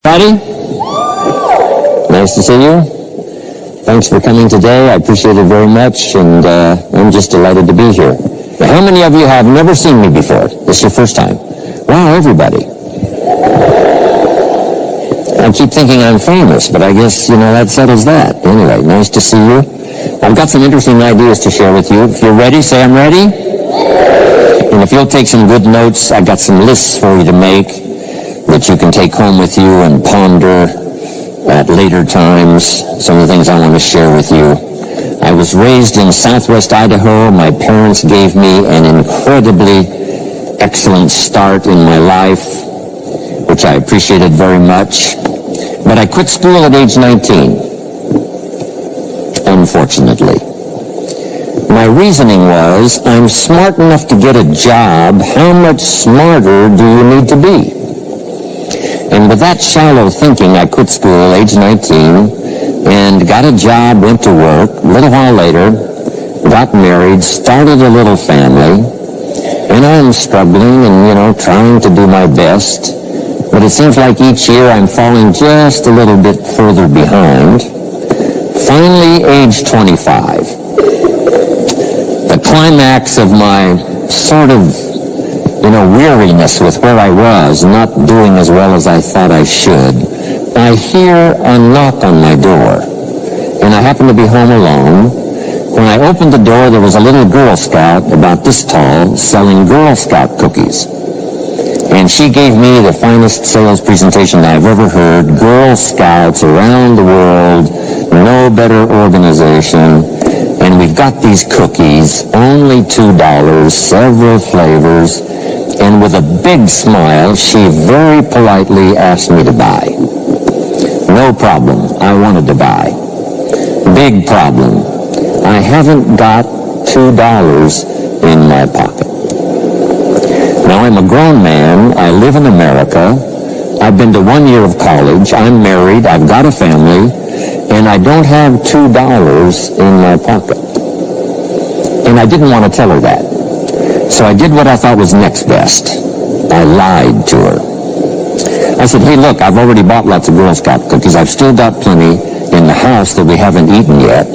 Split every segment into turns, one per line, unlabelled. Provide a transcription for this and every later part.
Buddy, nice to see you. Thanks for coming today. I appreciate it very much, and I'm just delighted to be here. Now, how many of you have never seen me before? This is your first time. Wow, everybody. I keep thinking I'm famous, but I guess, that settles that. Anyway, nice to see you. I've got some interesting ideas to share with you. If you're ready, say I'm ready. And if you'll take some good notes, I've got some lists for you to make that you can take home with you and ponder at later times. Some of the things I want to share with you. I was raised in southwest Idaho. My parents gave me an incredibly excellent start in my life, which I appreciated very much. But I quit school at age 19, unfortunately. My reasoning was, I'm smart enough to get a job. How much smarter do you need to be? And with that shallow thinking, I quit school, age 19, and got a job, went to work. A little while later, got married, started a little family, and I'm struggling and, trying to do my best. But it seems like each year I'm falling just a little bit further behind. Finally, age 25. The climax of my sort of weariness with where I was, not doing as well as I thought I should, I hear a knock on my door, and I happen to be home alone. When I opened the door, there was a little Girl Scout about this tall selling Girl Scout cookies. And she gave me the finest sales presentation I've ever heard. Girl Scouts around the world, no better organization. And we've got these cookies, only $2, several flavors. And with a big smile, she very politely asked me to buy. No problem. I wanted to buy. Big problem. I haven't got $2 in my pocket. Now, I'm a grown man. I live in America. I've been to 1 year of college. I'm married. I've got a family. And I don't have $2 in my pocket. And I didn't want to tell her that. So I did what I thought was next best. I lied to her. I said, hey, look, I've already bought lots of Girl Scout cookies. I've still got plenty in the house that we haven't eaten yet.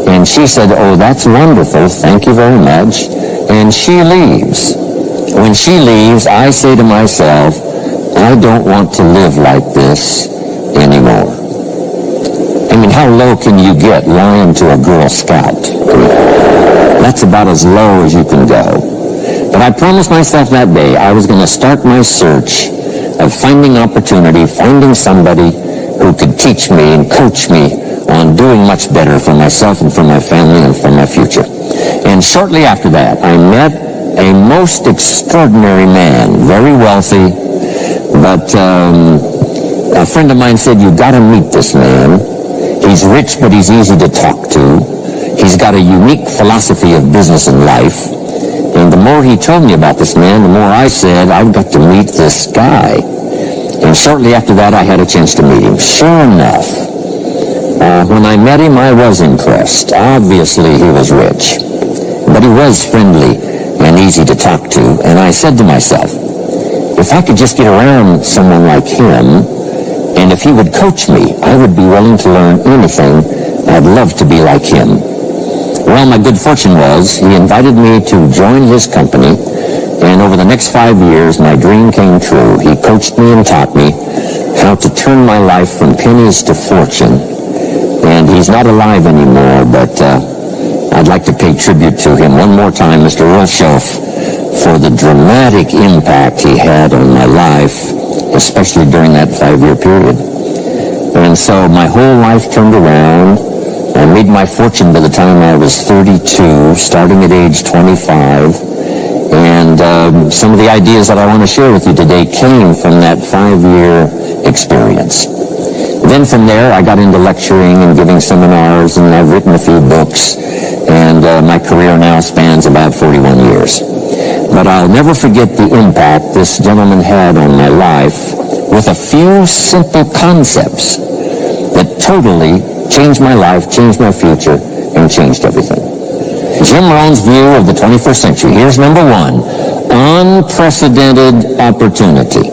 And she said, oh, that's wonderful. Thank you very much. And she leaves. When she leaves, I say to myself, I don't want to live like this anymore. I mean, how low can you get lying to a Girl Scout? That's about as low as you can go. But I promised myself that day I was going to start my search of finding opportunity, finding somebody who could teach me and coach me on doing much better for myself and for my family and for my future. And shortly after that, I met a most extraordinary man, very wealthy, but a friend of mine said, you've got to meet this man. He's rich, but he's easy to talk to. He's got a unique philosophy of business and life. And the more he told me about this man, the more I said, I've got to meet this guy. And shortly after that, I had a chance to meet him. Sure enough, when I met him, I was impressed. Obviously, he was rich. But he was friendly and easy to talk to. And I said to myself, if I could just get around someone like him, and if he would coach me, I would be willing to learn anything. I'd love to be like him. Well, my good fortune was he invited me to join his company, and over the next 5 years, my dream came true. He coached me and taught me how to turn my life from pennies to fortune. And he's not alive anymore, but I'd like to pay tribute to him one more time, Mr. Rohn, for the dramatic impact he had on my life, especially during that 5-year period. And so my whole life turned around. I made my fortune by the time I was 32, starting at age 25. And some of the ideas that I want to share with you today came from that 5-year experience. Then from there, I got into lecturing and giving seminars, and I've written a few books. And my career now spans about 41 years. But I'll never forget the impact this gentleman had on my life with a few simple concepts that totally changed my life, changed my future, and changed everything. Jim Rohn's view of the 21st century. Here's number 1. Unprecedented opportunity.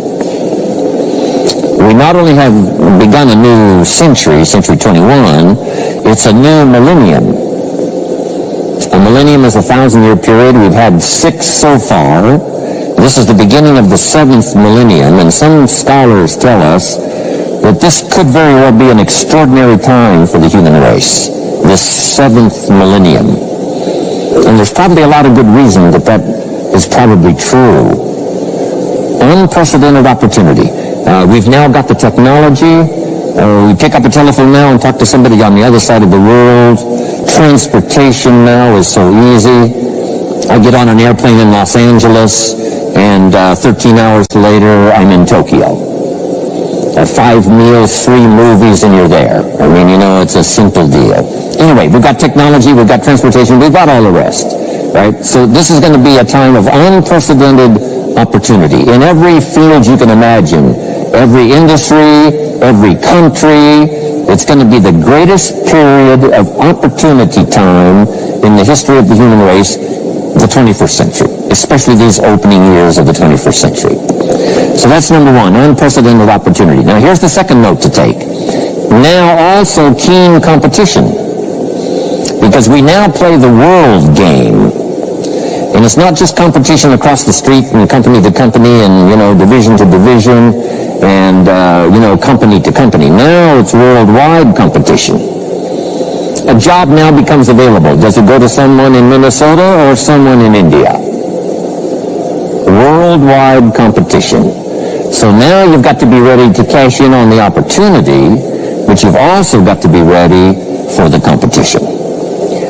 We not only have begun a new century, century 21, it's a new millennium. A millennium is a 1,000-year period. We've had 6 so far. This is the beginning of the 7th millennium, and some scholars tell us that this could very well be an extraordinary time for the human race, this 7th millennium. And there's probably a lot of good reason that that is probably true. Unprecedented opportunity. We've now got the technology. We pick up a telephone now and talk to somebody on the other side of the world. Transportation now is so easy. I get on an airplane in Los Angeles, and 13 hours later, I'm in Tokyo. 5 meals, 3 movies, and you're there. I mean, you know, it's a simple deal. Anyway, we've got technology, we've got transportation, we've got all the rest, right? So this is going to be a time of unprecedented opportunity in every field you can imagine, every industry, every country. It's going to be the greatest period of opportunity time in the history of the human race, the 21st century, especially these opening years of the 21st century. So that's number one, unprecedented opportunity. Now here's the second note to take. Now also keen competition, because we now play the world game. And it's not just competition across the street from company to company and, you know, division to division and, you know, company to company. Now it's worldwide competition. A job now becomes available. Does it go to someone in Minnesota or someone in India? Worldwide competition. So now you've got to be ready to cash in on the opportunity, but you've also got to be ready for the competition.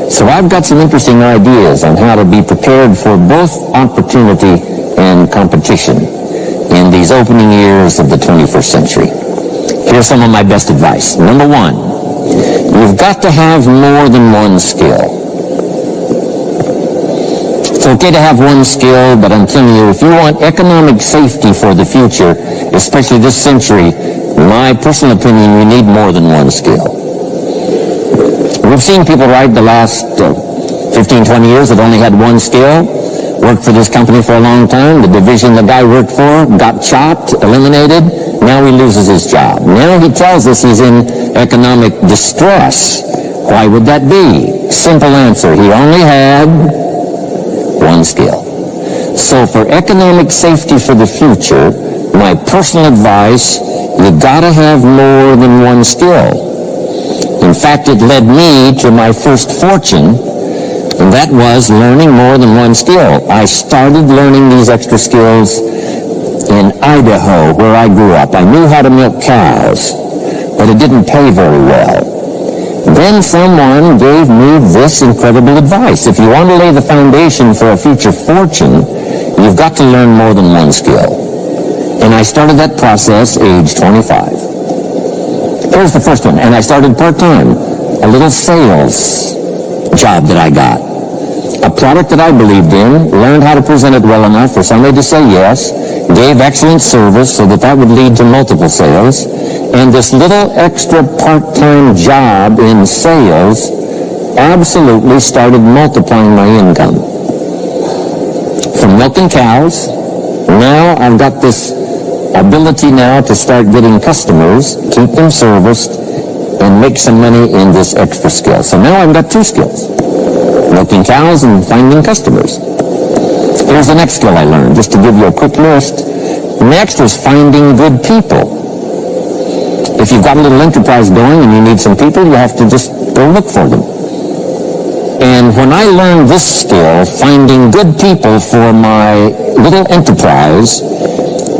So I've got some interesting ideas on how to be prepared for both opportunity and competition in these opening years of the 21st century. Here's some of my best advice. Number one, you've got to have more than one skill. It's okay to have one skill, but I'm telling you, if you want economic safety for the future, especially this century, in my personal opinion, you need more than one skill. We've seen people, right, the last 15, 20 years that only had one skill, worked for this company for a long time. The division the guy worked for got chopped, eliminated. Now he loses his job. Now he tells us he's in economic distress. Why would that be? Simple answer. He only had one skill. So for economic safety for the future, my personal advice, you gotta have more than one skill. In fact, it led me to my first fortune, and that was learning more than one skill. I started learning these extra skills in Idaho, where I grew up. I knew how to milk cows, but it didn't pay very well. Then someone gave me this incredible advice. If you want to lay the foundation for a future fortune, you've got to learn more than one skill. And I started that process age 25. Here's the first one, and I started part-time, a little sales job that I got. A product that I believed in, learned how to present it well enough for somebody to say yes, gave excellent service so that that would lead to multiple sales, and this little extra part-time job in sales absolutely started multiplying my income. From milking cows, now I've got this ability now to start getting customers, keep them serviced, and make some money in this extra skill. So now I've got 2 skills, milking cows and finding customers. Here's the next skill I learned, just to give you a quick list. Next was finding good people. If you've got a little enterprise going and you need some people, you have to just go look for them. And when I learned this skill, finding good people for my little enterprise,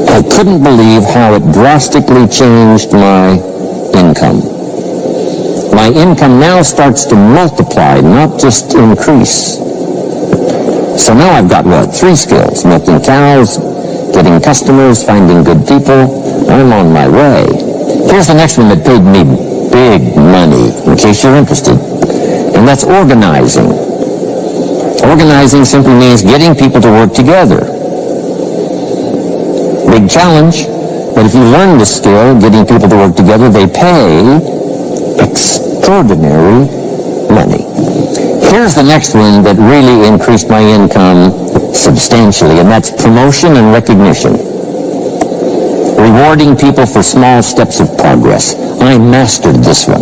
I couldn't believe how it drastically changed my income. My income now starts to multiply, not just increase. So now I've got, 3 skills, milking cows, getting customers, finding good people. I'm on my way. Here's the next one that paid me big money, in case you're interested, and that's organizing. Organizing simply means getting people to work together. Big challenge, but if you learn the skill, getting people to work together, they pay extraordinary money. Here's the next one that really increased my income substantially, and that's promotion and recognition. rewarding people for small steps of progress. I mastered this one.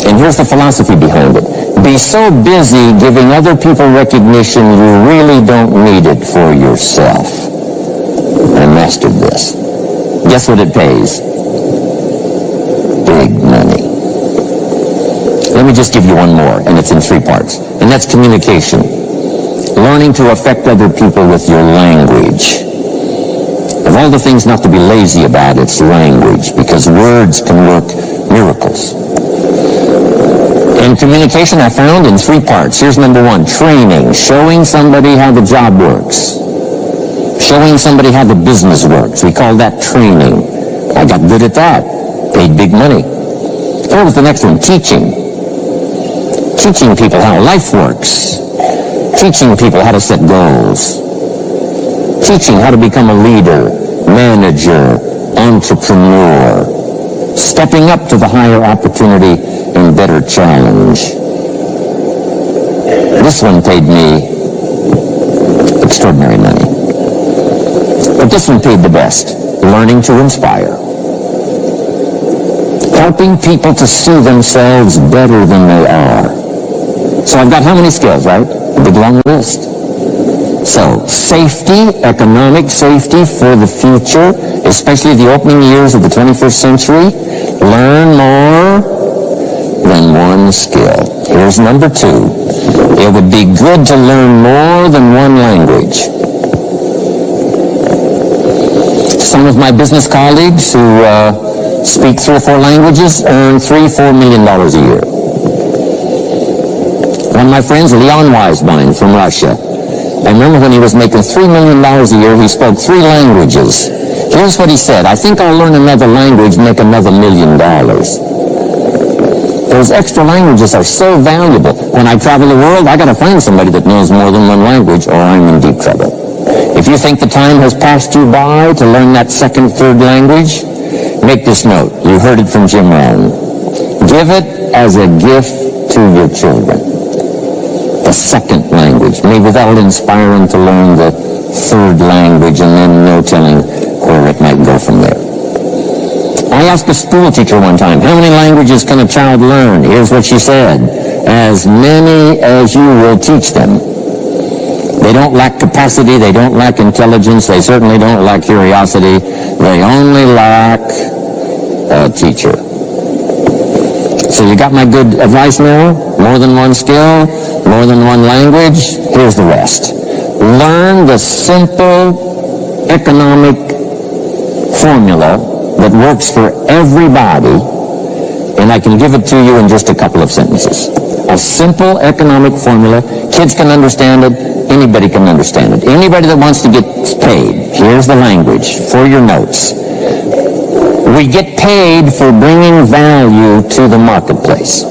And here's the philosophy behind it. Be so busy giving other people recognition you really don't need it for yourself. I mastered this. Guess what it pays? Big money. Let me just give you one more, and it's in 3 parts. And that's communication. Learning to affect other people with your language. Of all the things not to be lazy about, it's language, because words can work miracles. And communication I found in 3 parts. Here's number 1, training, showing somebody how the job works. Showing somebody how the business works. We call that training. I got good at that. Paid big money. What was the next one? Teaching. Teaching people how life works. Teaching people how to set goals. Teaching how to become a leader, manager, entrepreneur. Stepping up to the higher opportunity and better challenge. This one paid me extraordinary money. But this one paid the best. Learning to inspire. Helping people to see themselves better than they are. So I've got how many skills, right? A big long list. So, safety, economic safety for the future, especially the opening years of the 21st century. Learn more than one skill. Here's number 2. It would be good to learn more than one language. Some of my business colleagues who speak 3 or 4 languages earn $3-4 million a year. One of my friends, Leon Weisbein from Russia, I remember when he was making $3 million a year, he spoke 3 languages. Here's what he said: I think I'll learn another language, make another $1 million. Those extra languages are so valuable. When I travel the world, I got to find somebody that knows more than one language, or I'm in deep trouble. If you think the time has passed you by to learn that 2nd, 3rd language, make this note. You heard it from Jim Rohn. Give it as a gift to your children. The 2nd language. Maybe that'll inspire them to learn the 3rd language, and then no telling where it might go from there. I asked a school teacher one time, how many languages can a child learn? Here's what she said: as many as you will teach them. They don't lack capacity, they don't lack intelligence, they certainly don't lack curiosity, they only lack a teacher. So you got my good advice now? More than one skill, more than one language. Here's the rest. Learn the simple economic formula that works for everybody, and I can give it to you in just a couple of sentences. A simple economic formula. Kids can understand it. Anybody can understand it. Anybody that wants to get paid. Here's the language for your notes. We get paid for bringing value to the marketplace.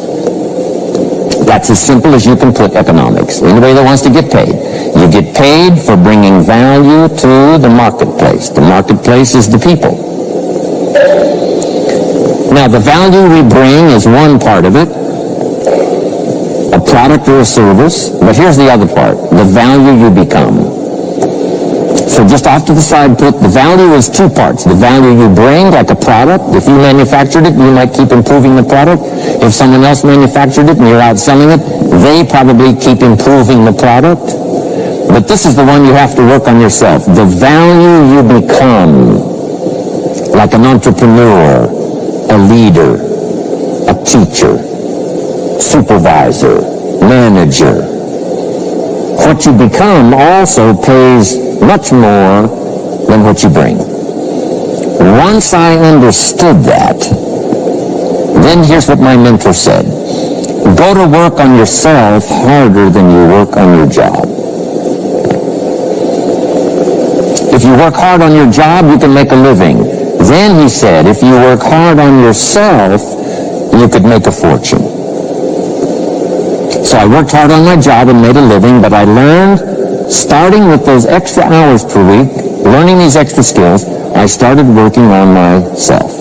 That's as simple as you can put economics. Anybody that wants to get paid. You get paid for bringing value to the marketplace. The marketplace is the people. Now, the value we bring is one part of it. A product or a service, but here's the other part, the value you become. So just off to the side put, the value is 2 parts. The value you bring, like a product. If you manufactured it, you might keep improving the product. If someone else manufactured it and you're out selling it, they probably keep improving the product. But this is the one you have to work on yourself. The value you become, like an entrepreneur, a leader, a teacher, supervisor, manager. What you become also pays much more than what you bring. Once I understood that, then here's what my mentor said. Go to work on yourself harder than you work on your job. If you work hard on your job, you can make a living. Then, he said, if you work hard on yourself, you could make a fortune. So I worked hard on my job and made a living, but I learned, starting with those extra hours per week, learning these extra skills, I started working on myself.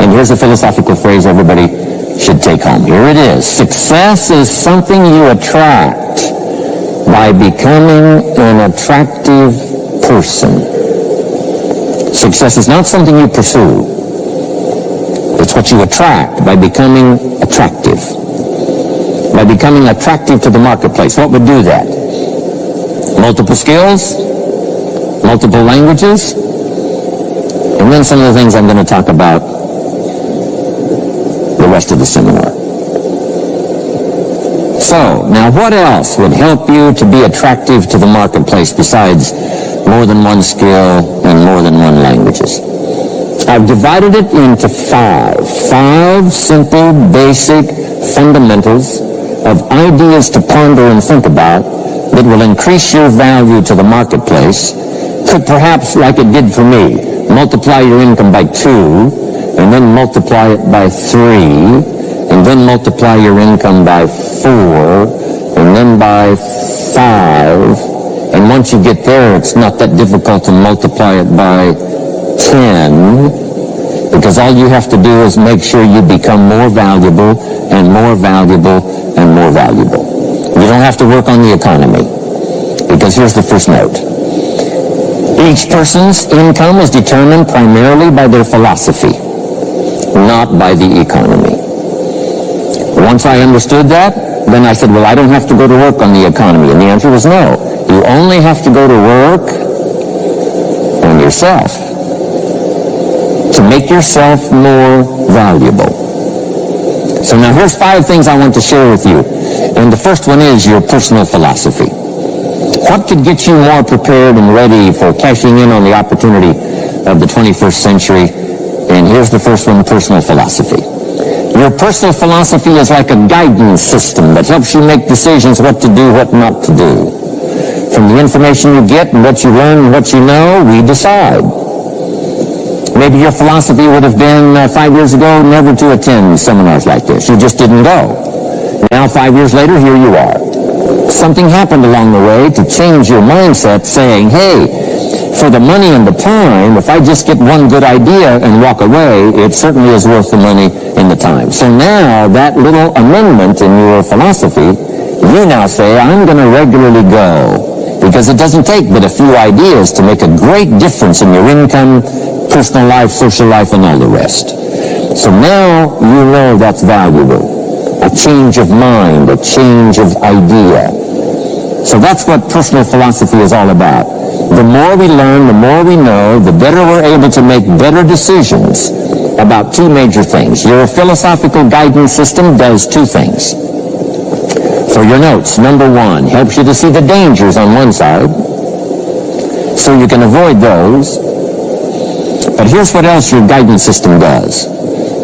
And here's a philosophical phrase everybody should take home. Here it is. Success is something you attract by becoming an attractive person. Success is not something you pursue. It's what you attract by becoming attractive. By becoming attractive to the marketplace. What would do that? Multiple skills, multiple languages, and then some of the things I'm going to talk about the rest of the seminar. So, now what else would help you to be attractive to the marketplace besides more than one skill and more than one languages? I've divided it into five simple, basic fundamentals of ideas to ponder and think about that will increase your value to the marketplace. Could perhaps, like it did for me, multiply your income by 2, and then multiply it by 3, and then multiply your income by 4, and then by 5, and once you get there, it's not that difficult to multiply it by 10, because all you have to do is make sure you become more valuable and more valuable and more valuable. You don't have to work on the economy, because here's the first note. Each person's income is determined primarily by their philosophy, not by the economy. Once I understood that, then I said, well, I don't have to go to work on the economy. And the answer was no. You only have to go to work on yourself to make yourself more valuable. So now here's 5 things I want to share with you. And the first one is your personal philosophy. What could get you more prepared and ready for cashing in on the opportunity of the 21st century? And here's the first one, personal philosophy. Your personal philosophy is like a guidance system that helps you make decisions what to do, what not to do. From the information you get and what you learn and what you know, we decide. Maybe your philosophy would have been 5 years ago never to attend seminars like this. You just didn't go. Now 5 years later, here you are. Something happened along the way to change your mindset, saying, hey, for the money and the time, if I just get one good idea and walk away, it certainly is worth the money and the time. So now that little amendment in your philosophy, you now say, I'm going to regularly go, because it doesn't take but a few ideas to make a great difference in your income, personal life, social life, and all the rest. So now you know that's valuable. A change of mind, a change of idea. So that's what personal philosophy is all about. The more we learn, the more we know, the better we're able to make better decisions about 2 major things. Your philosophical guidance system does 2 things. For your notes, number 1, helps you to see the dangers on one side, so you can avoid those. But here's what else your guidance system does.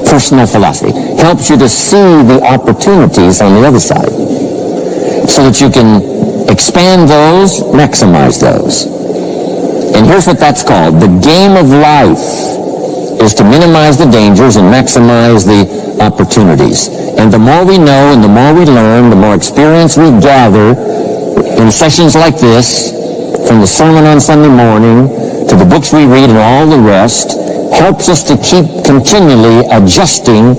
Personal philosophy helps you to see the opportunities on the other side, so that you can expand those, maximize those. And here's what that's called. The game of life is to minimize the dangers and maximize the opportunities. And the more we know and the more we learn, the more experience we gather in sessions like this, from the sermon on Sunday morning to the books we read and all the rest, helps us to keep continually adjusting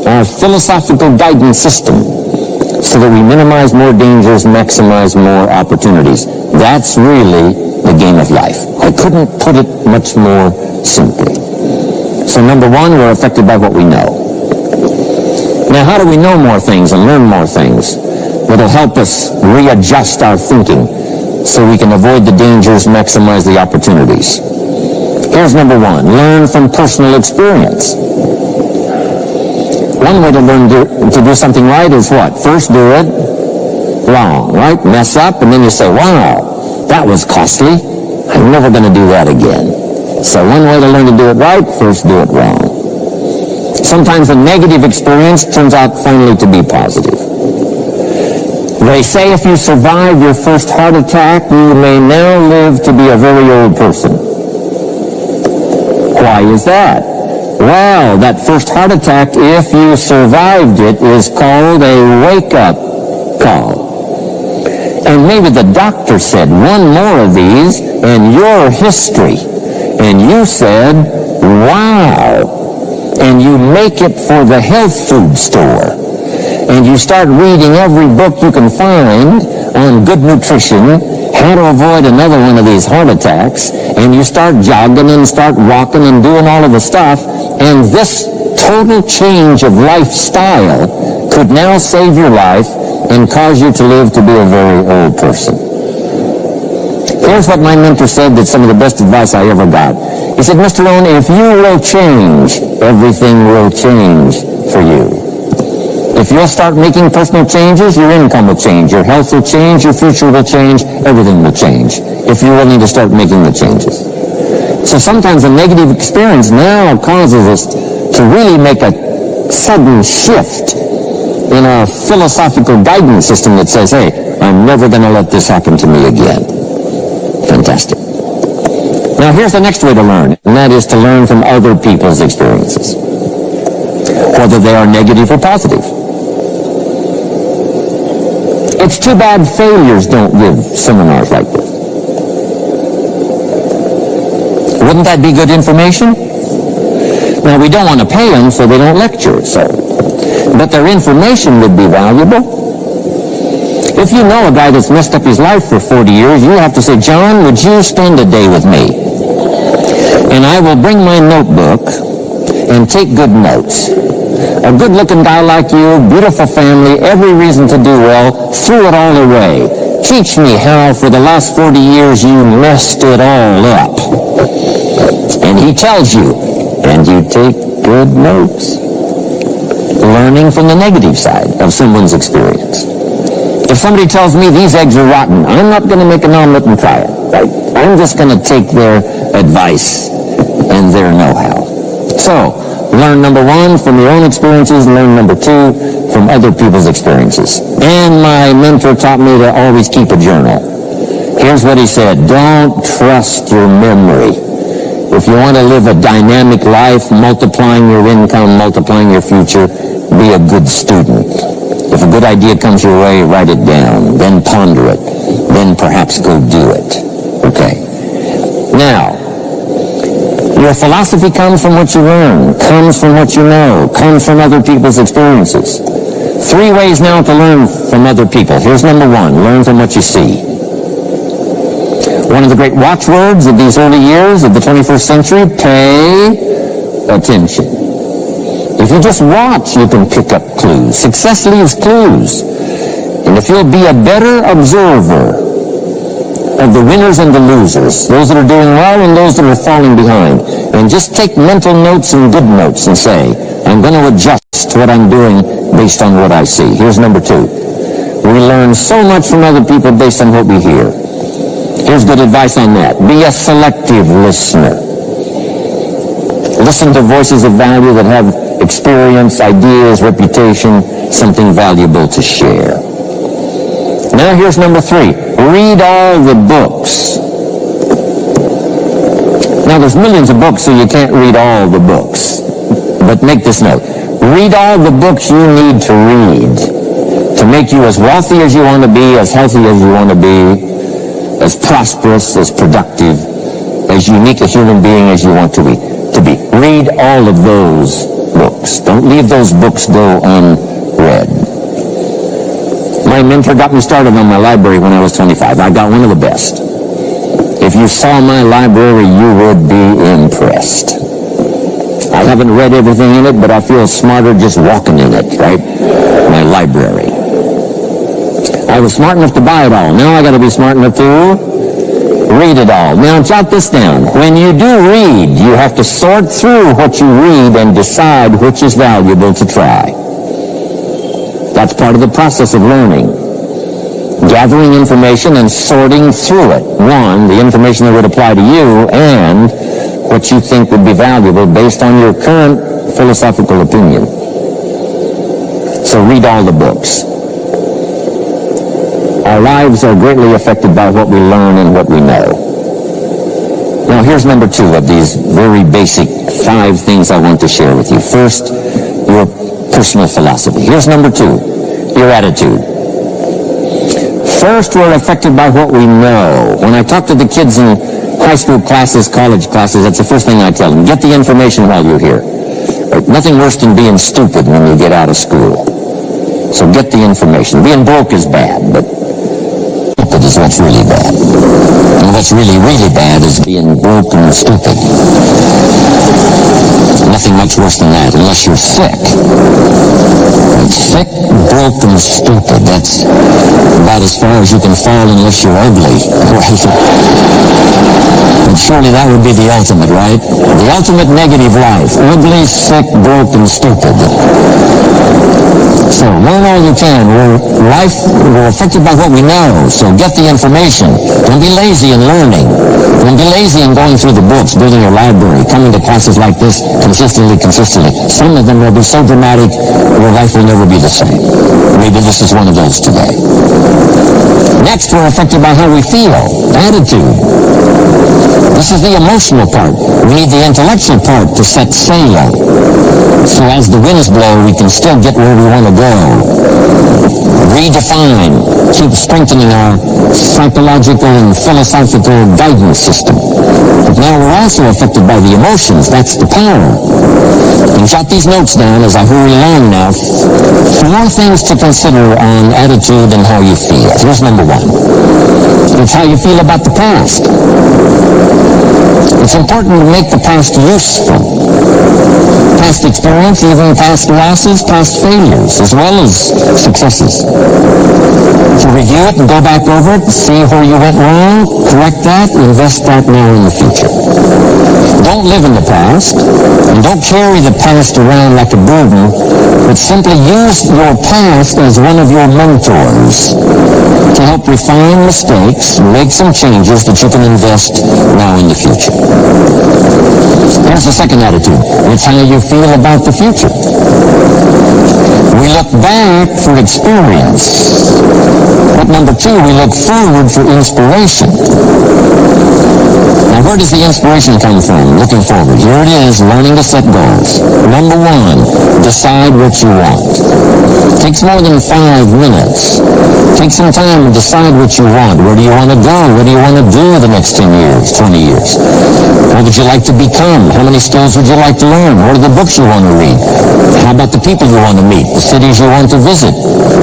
our philosophical guidance system so that we minimize more dangers, maximize more opportunities. That's really the game of life. I couldn't put it much more simply. So number 1, we're affected by what we know. Now, how do we know more things and learn more things that'll help us readjust our thinking so we can avoid the dangers, maximize the opportunities? Here's number 1, learn from personal experience. One way to learn to do something right is what? First do it wrong, right? Mess up, and then you say, wow, that was costly. I'm never going to do that again. So one way to learn to do it right, first do it wrong. Sometimes a negative experience turns out finally to be positive. They say if you survive your first heart attack, you may now live to be a very old person. Why is that? Well, that first heart attack, if you survived it, is called a wake-up call. And maybe the doctor said, one more of these, and you're history. And you said, wow. And you make it for the health food store. And you start reading every book you can find on good nutrition, how to avoid another one of these heart attacks, and you start jogging and start walking and doing all of the stuff, and this total change of lifestyle could now save your life and cause you to live to be a very old person. Here's what my mentor said, that's some of the best advice I ever got. He said, Mr. Rohn, if you will change, everything will change for you. If you'll start making personal changes, your income will change, your health will change, your future will change, everything will change, if you're willing to start making the changes. So sometimes a negative experience now causes us to really make a sudden shift in our philosophical guidance system that says, hey, I'm never going to let this happen to me again. Fantastic. Now here's the next way to learn, and that is to learn from other people's experiences, whether they are negative or positive. It's too bad failures don't give seminars like this. Wouldn't that be good information? Now, we don't want to pay them, so they don't lecture, but their information would be valuable. If you know a guy that's messed up his life for 40 years, you have to say, John, would you spend a day with me? And I will bring my notebook and take good notes. A good-looking guy like you, beautiful family, every reason to do well, threw it all away. Teach me how for the last 40 years you messed it all up. And he tells you, and you take good notes. Learning from the negative side of someone's experience. If somebody tells me these eggs are rotten, I'm not going to make an omelet and try it. Right? I'm just going to take their advice and their know-how. So, learn number one from your own experiences, learn number two from other people's experiences. And my mentor taught me to always keep a journal. Here's what he said, don't trust your memory. If you want to live a dynamic life, multiplying your income, multiplying your future, be a good student. If a good idea comes your way, write it down, then ponder it, then perhaps go do it. Okay. Now, your philosophy comes from what you learn, comes from what you know, comes from other people's experiences. 3 ways now to learn from other people. Here's number 1, learn from what you see. One of the great watchwords of these early years of the 21st century, pay attention. If you just watch, you can pick up clues. Success leaves clues. And if you'll be a better observer of the winners and the losers, those that are doing well and those that are falling behind, and just take mental notes and good notes and say, I'm going to adjust what I'm doing based on what I see. Here's number 2. We learn so much from other people based on what we hear. Here's good advice on that. Be a selective listener. Listen to voices of value that have experience, ideas, reputation, something valuable to share. Now here's number 3. Read all the books. Now there's millions of books, so you can't read all the books. But make this note. Read all the books you need to read to make you as wealthy as you want to be, as healthy as you want to be, as prosperous, as productive, as unique a human being as you want to be. Read all of those books. Don't leave those books go unread. My mentor got me started on my library when I was 25. I got one of the best. If you saw my library, you would be impressed. I haven't read everything in it, but I feel smarter just walking in it, right? My library. I was smart enough to buy it all. Now I got to be smart enough to read it all. Now jot this down. When you do read, you have to sort through what you read and decide which is valuable to try. That's part of the process of learning. Gathering information and sorting through it. 1, the information that would apply to you, and what you think would be valuable based on your current philosophical opinion. So read all the books. Our lives are greatly affected by what we learn and what we know. Now here's number 2 of these very basic 5 things I want to share with you. First, your personal philosophy. Here's number 2, your attitude. First, we're affected by what we know. When I talk to the kids in high school classes, college classes, that's the first thing I tell them. Get the information while you're here. Nothing worse than being stupid when you get out of school. So get the information. Being broke is bad, but stupid is what's really bad. And what's really, really bad is being broke and stupid. Nothing much worse than that, unless you're sick. Sick, broke, and stupid. That's about as far as you can fall unless you're ugly. And surely that would be the ultimate, right? The ultimate negative life. Ugly, sick, broke, and stupid. So learn all you can. We're affected by what we know, so get the information. Don't be lazy in learning. Don't be lazy in going through the books, building your library, coming to classes like this consistently. Some of them will be so dramatic, your life will never be the same. Maybe this is one of those today. Next, we're affected by how we feel, attitude. This is the emotional part. We need the intellectual part to set sail. So as the winds blow, we can still get where we want to go. Redefine, keep strengthening our psychological and philosophical guidance system. But now we're also affected by the emotions. That's the power. And jot these notes down as I hurry along now. 4 things to consider on attitude and how you feel. Here's number 1. It's how you feel about the past. It's important to make the past useful. Past experience, even past losses, past failures, as well as successes. To review it and go back over it, see where you went wrong, correct that, invest that now in the future. Don't live in the past, and don't carry the past around like a burden, but simply use your past as one of your mentors to help refine mistakes, make some changes that you can invest now in the future. Here's the second attitude. It's how you feel about the future. We look back for experience. But number 2, we look forward for inspiration. Now, where does the inspiration come from? Looking forward. Here it is, learning to set goals. Number 1, decide what you want. It takes more than 5 minutes. Take some time to decide what you want. Where do you want to go? What do you want to do the next 10 years, 20 years? What would you like to become? How many skills would you like to learn? What are the books you want to read? How about the people you want to meet? The cities you want to visit?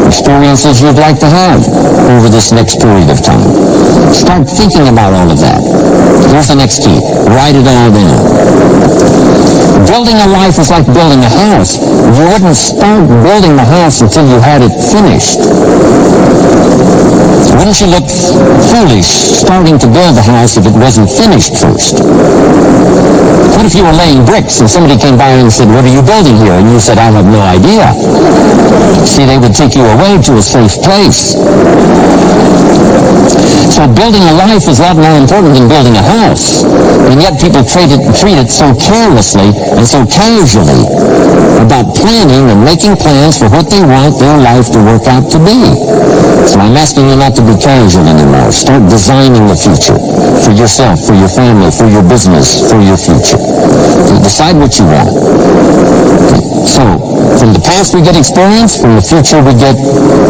Experiences you'd like to have over this next period of time? Start thinking about all of that. Here's the next key. Write it all down. Building a life is like building a house. You wouldn't start building the house until you had it finished. Wouldn't you look foolish starting to build the house if it wasn't finished first? What if you were laying bricks and somebody came by and said, "What are you building here?" And you said, "I have no idea." See, they would take you away to a safe place. So building a life is a lot more important than building a house. And yet people treat it so carelessly and so casually about planning and making plans for what they want their life to work out to be. So I'm asking you not to be casual anymore. Start designing the future for yourself, for your family, for your business, for your future. So decide what you want. So from the past we get experience, from the future we get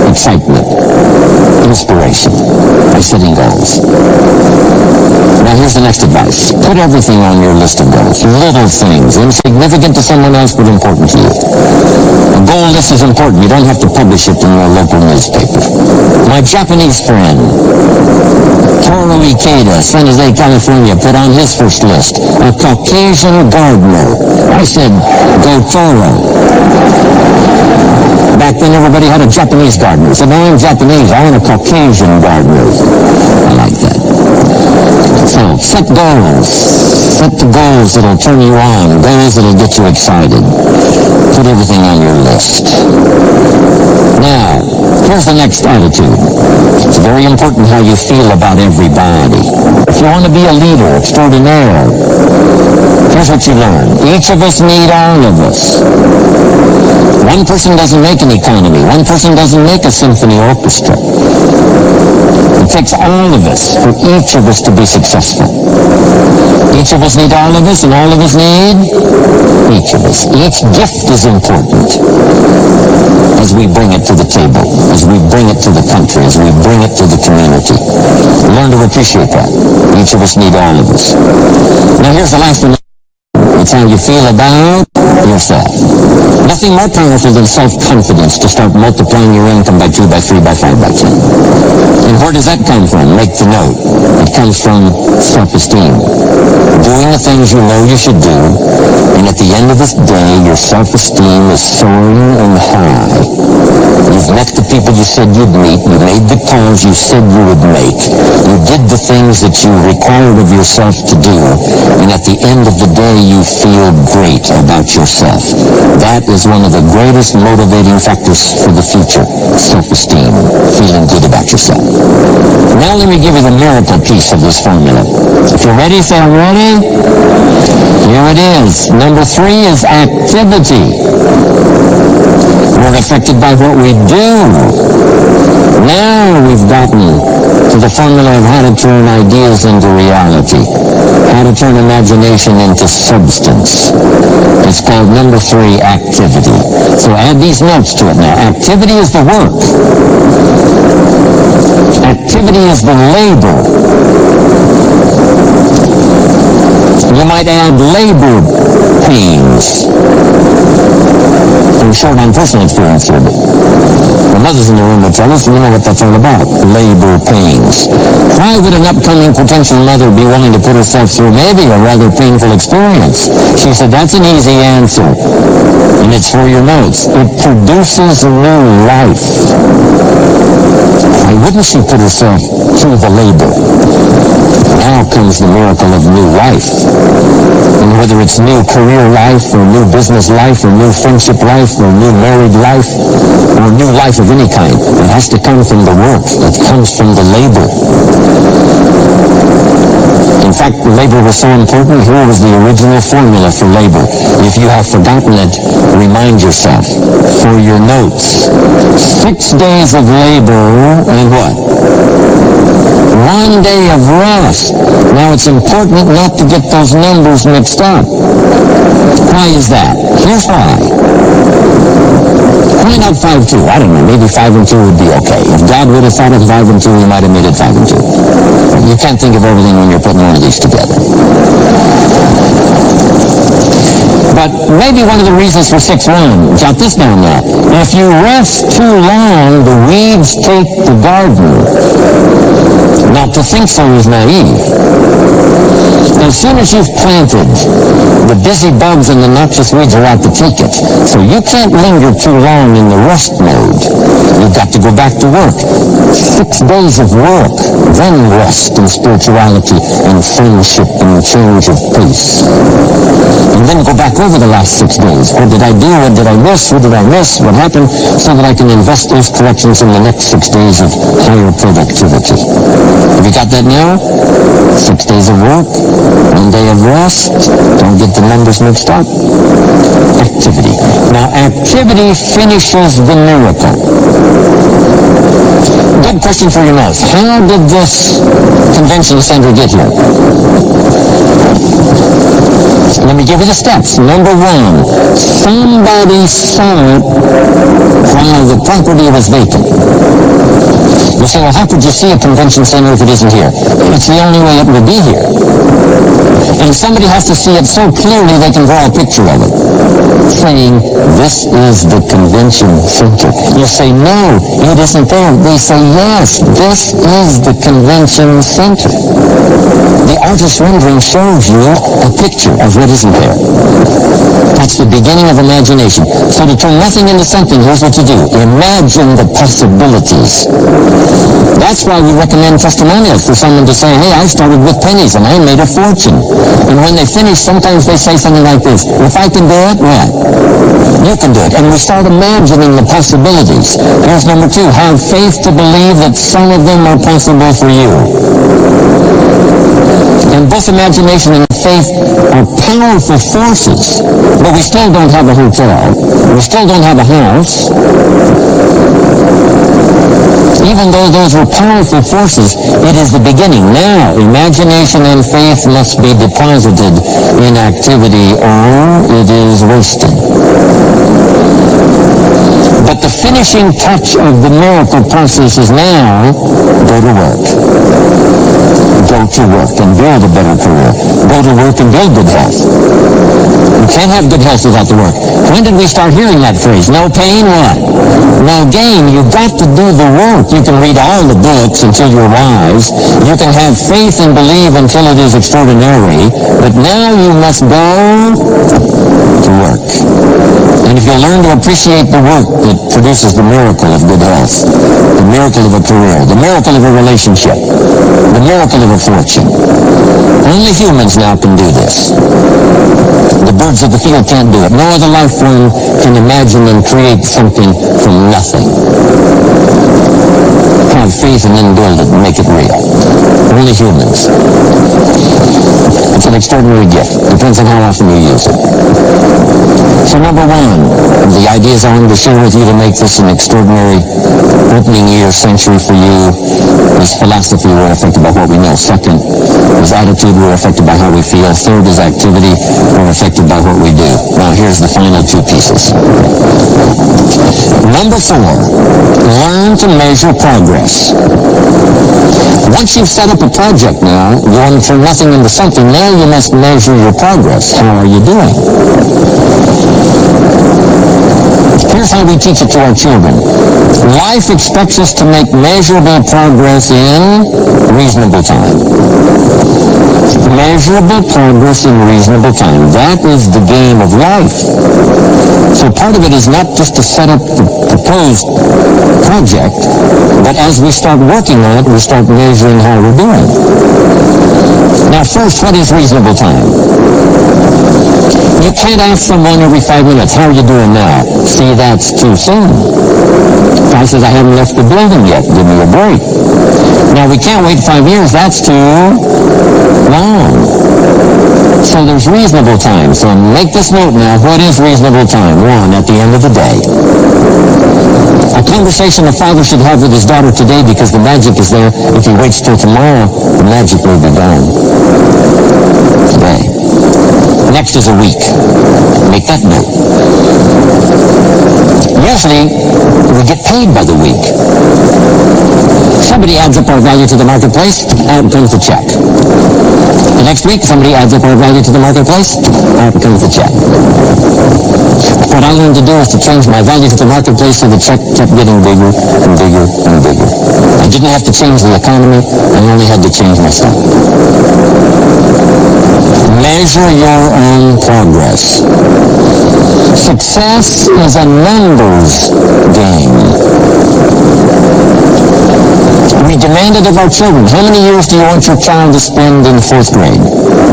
excitement, inspiration by setting goals. Now here's the next advice. Put everything on your list of goals. Little things, insignificant to someone else but important to you. A goal list is important. You don't have to publish it in your local newspaper. My Japanese friend, Toro Ikeda, San Jose, California, put on his first list a Caucasian gardener. I said, go Toro. Back then everybody had a Japanese gardener. So now I'm Japanese, I want a Caucasian gardener. I like that. So set goals. Set the goals that'll turn you on, goals that'll get you excited. Put everything on your list. Now, here's the next attitude. It's very important how you feel about everybody. If you want to be a leader extraordinaire, here's what you learn. Each of us need all of us. One person doesn't make an economy. One person doesn't make a symphony orchestra. It takes all of us for each of us to be successful. Each of us need all of us, and all of us need each of us. Each gift is important as we bring it to the table, as we bring it to the country, as we bring it to the community. Learn to appreciate that. Each of us need all of us. Now here's the last one. It's how you feel about yourself. Nothing more powerful than self-confidence to start multiplying your income by 2, by 3, by 5, by 10. And where does that come from? Make the note. It comes from self-esteem. Doing the things you know you should do, and at the end of this day, your self-esteem is soaring and high. You've met the people you said you'd meet. You made the calls you said you would make. You did the things that you required of yourself to do, and at the end of the day, you feel great about yourself. That is one of the greatest motivating factors for the future, self-esteem, feeling good about yourself. Now let me give you the miracle piece of this formula. If you're ready, say I'm ready. Here it is. Number 3 is activity. We're affected by what we do. Now we've gotten to the formula of how to turn ideas into reality, how to turn imagination into substance. It's called number 3, activity. So add these notes to it now. Activity is the work. Activity is the labor. You might add labor pains. I'm short on personal experience here, but the mothers in the room will tell us, you know what that's all about, labor pains. Why would an upcoming potential mother be willing to put herself through maybe a rather painful experience? She said, that's an easy answer, and it's for your notes. It produces a new life. Why wouldn't she put herself through the labor? Now comes the miracle of new life. And whether it's new career life, or new business life, or new friendship life, or new married life, or new life of any kind, it has to come from the work. It comes from the labor. In fact, labor was so important. Here was the original formula for labor. If you have forgotten it, remind yourself. For your notes, 6 days of labor and what? 1 day of rest. Now it's important not to get those numbers mixed up. Why is that? Here's why. Why not 5-2? I don't know. Maybe 5 and 2 would be okay. If God would have thought of 5 and 2, he might have made it 5 and 2. You can't think of everything when you're putting one of these together. But maybe one of the reasons for 6-1, jot this down now. If you rest too long, the weeds take the garden. Now, to think so is naive. As soon as you've planted, the busy bugs and the noxious weeds are out to take it. So you can't linger too long in the rest mode. You've got to go back to work. 6 days of work, then rest and spirituality and friendship and change of pace. And then go back over the last 6 days. What did I do? What did I miss? What did I miss? What happened? So that I can invest those corrections in the next 6 days of higher productivity. Have you got that now? 6 days of work, 1 day of rest. Don't get the numbers mixed up. Activity. Now, activity finishes the miracle. Good question for your notes. How did this convention center get here? Let me give you the steps. Number 1, somebody saw it while the property was vacant. You say, well, how could you see a convention center if it isn't here? It's the only way it will be here. And somebody has to see it so clearly they can draw a picture of it, saying, this is the convention center. You say, no, it isn't there. They say, yes, this is the convention center. The artist's rendering shows you a picture of what isn't there. That's the beginning of imagination. So to turn nothing into something, here's what you do. Imagine the possibilities. That's why we recommend testimonials for someone to say, hey, I started with pennies and I made a fortune. And when they finish, sometimes they say something like this, if I can do it, well, you can do it. And we start imagining the possibilities. Here's number 2, have faith to believe that some of them are possible for you. And both imagination and faith are powerful forces, but we still don't have a hotel. We still don't have a house. Even though those were powerful forces, it is the beginning. Now, imagination and faith must be deposited in activity, or it is wasted. But the finishing touch of the miracle process is now, go to work. Go to work and build a better career. Go to work and build good health. You can't have good health without the work. When did we start hearing that phrase? No pain, what? No gain. You've got to do the work. You can read all the books until you're wise. You can have faith and believe until it is extraordinary. But now you must go to work. And if you learn to appreciate the work that produces the miracle of good health, the miracle of a career, the miracle of a relationship, the miracle of a fortune, only humans now can do this. The birds of the field can't do it. No other life form can imagine and create something from nothing. Have faith and then build it and make it real. Only humans. It's an extraordinary gift. Depends on how often you use it. So number one, the ideas I wanted to share with you to make this an extraordinary opening year century for you is philosophy. We're affected by what we know. Second is attitude. We're affected by how we feel. Third is activity. We're affected by what we do. Now here's the final two pieces. Number four, learn to measure progress. Once you've set up a project now, going from nothing into something, now you must measure your progress. How are you doing? Here's how we teach it to our children. Life expects us to make measurable progress in reasonable time. Measurable progress in reasonable time. That is the game of life. So part of it is not just to set up the proposed project, but as we start working on it, we start measuring how we're doing. Now first, what is reasonable time? You can't ask someone every 5 minutes, how are you doing now? See, that's too soon. Guy says, I haven't left the building yet. Give me a break. Now, we can't wait 5 years. That's too long. So there's reasonable time. So make this note now. What is reasonable time? One, at the end of the day. A conversation a father should have with his daughter today, because the magic is there. If he waits till tomorrow, the magic will be gone. Today. Next is a week. Make that note. Usually, we get paid by the week. Somebody adds up our value to the marketplace, out comes the check. The next week, somebody adds up our value to the marketplace, out comes the check. What I learned to do is to change my value to the marketplace so the check kept getting bigger and bigger and bigger. I didn't have to change the economy, I only had to change myself. Measure your own progress. Success is a numbers game. We demand it of our children. How many years do you want your child to spend in 4th grade?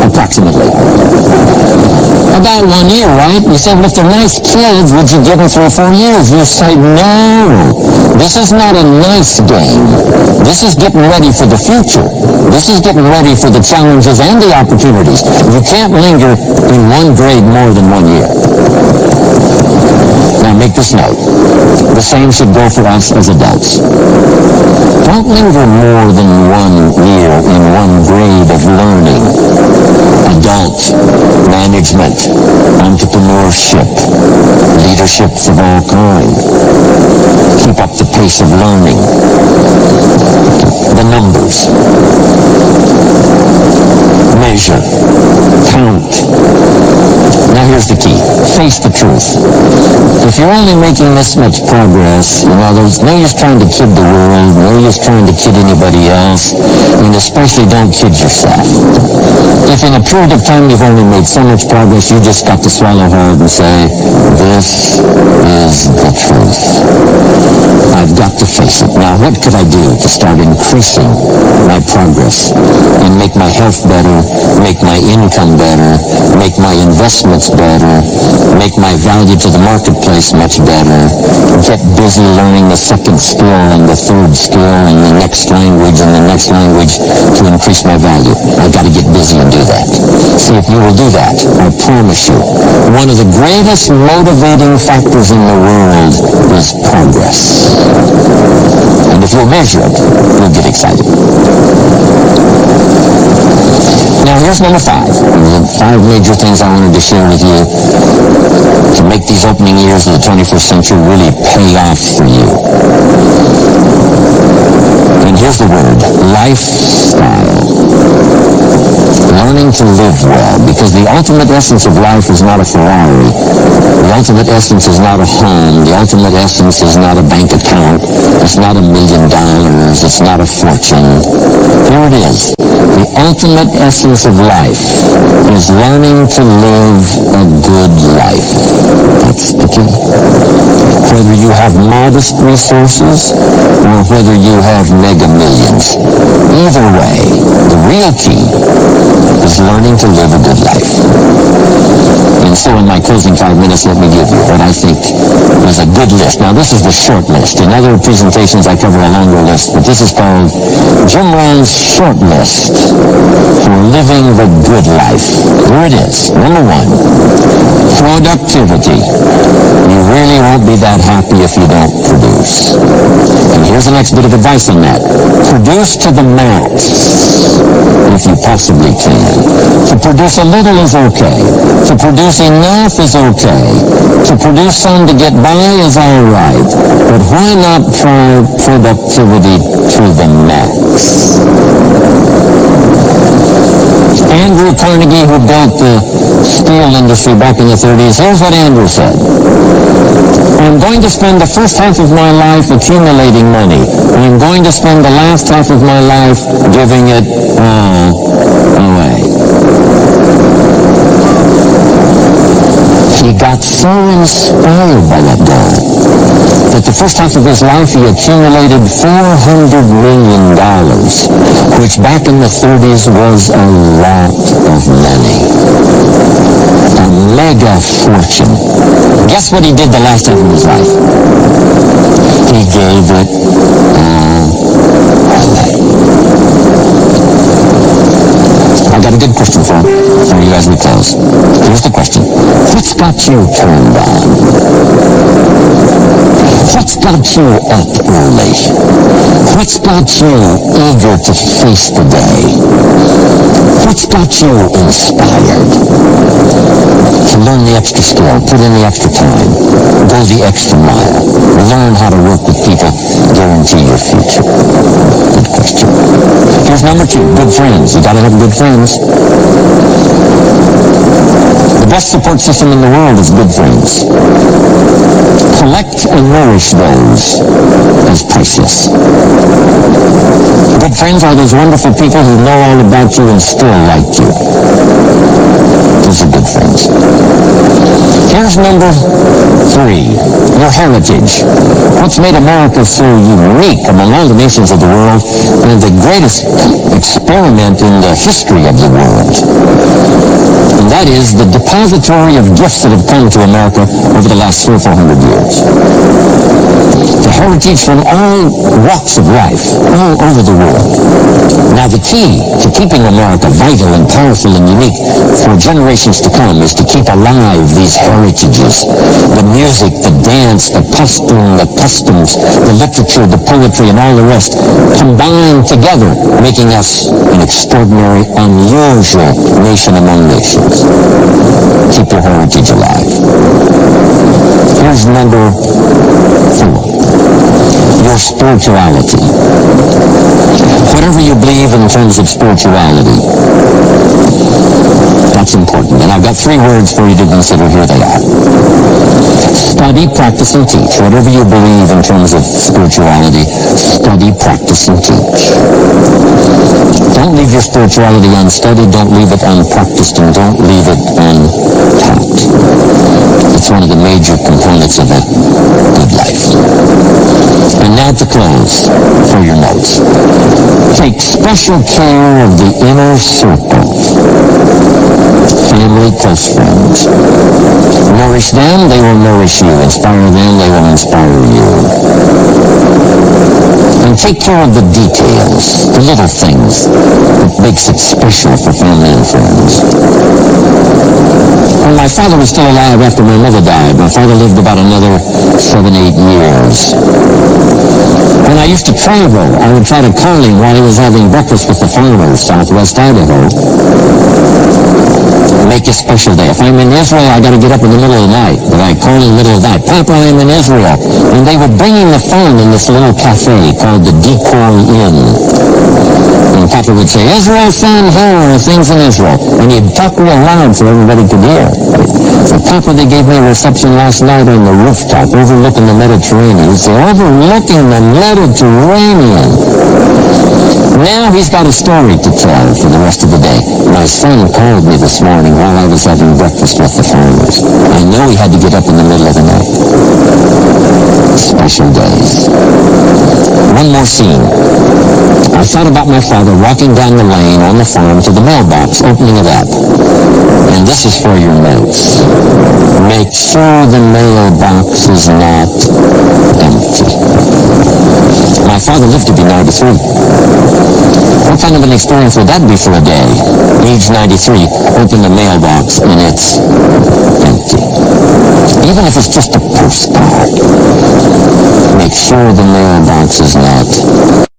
Approximately. About 1 year, right? You say, well, if they're nice kids, would you give them 3 or 4 years? You say, no. This is not a nice game. This is getting ready for the future. This is getting ready for the challenges and the opportunities. You can't linger in 1 grade more than 1 year. Now make this note. The same should go for us as adults. Don't linger more than 1 year in 1 grade of learning. Adult, management, entrepreneurship, leaderships of all kinds. Keep up the pace of learning. The numbers. Measure. Count. Now here's the key. Face the truth. If you're only making this much progress, there's no use trying to kid the world, no use trying to kid anybody else, and especially don't kid yourself. If in a period of time you've only made so much progress, you just got to swallow hard and say, this is the truth. I've got to face it. Now, what could I do to start increasing my progress and make my health better, make my income better, make my investments better, make my value to the marketplace much better, get busy learning the 2nd skill and the 3rd skill and the next language and the next language to increase my value? I've got to get busy and do that. See, if you will do that, I promise you, one of the greatest motivating factors in the world is progress. And if you'll measure it, you'll get excited. Now here's number 5. The 5 major things I wanted to share with you to make these opening years of the 21st century really pay off for you. And here's the word, lifestyle. Learning to live well, because the ultimate essence of life is not a Ferrari. The ultimate essence is not a home. The ultimate essence is not a bank account. It's not $1 million. It's not a fortune. Here it is. The ultimate essence of life is learning to live a good life. That's the key. Whether you have modest resources or whether you have mega millions. Either way, the real key is learning to live a good life. And so in my closing 5 minutes, let me give you what I think is a good list. Now, this is the short list. In other presentations, I cover a longer list, but this is called Jim Rohn's short list for living the good life. Here it is. Number 1, productivity. You really won't be that happy if you don't produce. And here's the next bit of advice on that. Produce to the max if you possibly can. To produce a little is okay. To produce enough is okay. To produce some to get by is all right. But why not try productivity to the max? Andrew Carnegie, who built the steel industry back in the 30s, here's what Andrew said. I'm going to spend the first half of my life accumulating money. I'm going to spend the last half of my life giving it all away. He got so inspired by that goal that the first half of his life he accumulated $400 million, which back in the 30s was a lot of money. A mega fortune. Guess what he did the last half of his life? He gave it all away. I've got a good question for you as we close. Here's the question. What's got you turned on? What's got you up early? What's got you eager to face the day? What's got you inspired to learn the extra skill, put in the extra time, go the extra mile, learn how to work with people, guarantee your future? Good question. Here's number 2, good friends. You gotta have good friends. The best support system in the world is good friends. Collect and nourish those as priceless. Good friends are those wonderful people who know all about you and still like you. Those are good friends. Here's number 3, your heritage. What's made America so unique among all the nations of the world and the greatest experiment in the history of the world. And that is the depository of gifts that have come to America over the last 300 or 400 years. The heritage from all walks of life, all over the world. Now the key to keeping America vital and powerful and unique for generations to come is to keep alive these heritages. The music, the dance, the costume, the customs, the literature, the poetry, and all the rest combined together, making us an extraordinary, unusual nation among nations. Keep your heritage alive. Here's number 4. Your spirituality. Whatever you believe in terms of spirituality, that's important. And I've got 3 words for you to consider. Here they are. Study, practice, and teach. Whatever you believe in terms of spirituality, study, practice, and teach. Don't leave your spirituality unstudied. Don't leave it unpracticed. And don't leave it untaught. It's one of the major components of a good life. And now to close, for your notes. Take special care of the inner circle. Family, close friends. Nourish them, they will nourish you. Inspire them, they will inspire you. And take care of the details, the little things that makes it special for family and friends. When my father was still alive after my mother died, my father lived about another 7-8 years. When I used to travel, I would try to call him while he was having breakfast with the farmers, southwest Idaho. Make a special day. If I'm in Israel, I got to get up in the middle of the night. But I call in the middle of the night, Papa, I'm in Israel. And they would bring him the phone in this little cafe called the Decoy Inn. And Papa would say, Israel, son, here are things in Israel. And he'd talk real loud so everybody could hear. So Papa, they gave me a reception last night on the rooftop overlooking the Mediterranean. It's overlooking the Mediterranean. Now he's got a story to tell for the rest of the day. My son called me this morning while I was having breakfast with the farmers. I know he had to get up in the middle of the night. Special days. One more scene. I thought about my father walking down the lane on the farm to the mailbox, opening it up. And this is for your notes. Make sure the mailbox is not empty. My father lived to be 93. What kind of an experience would that be for a day? Age 93, open the mailbox and it's empty. Even if it's just a postcard, make sure the mailbox is not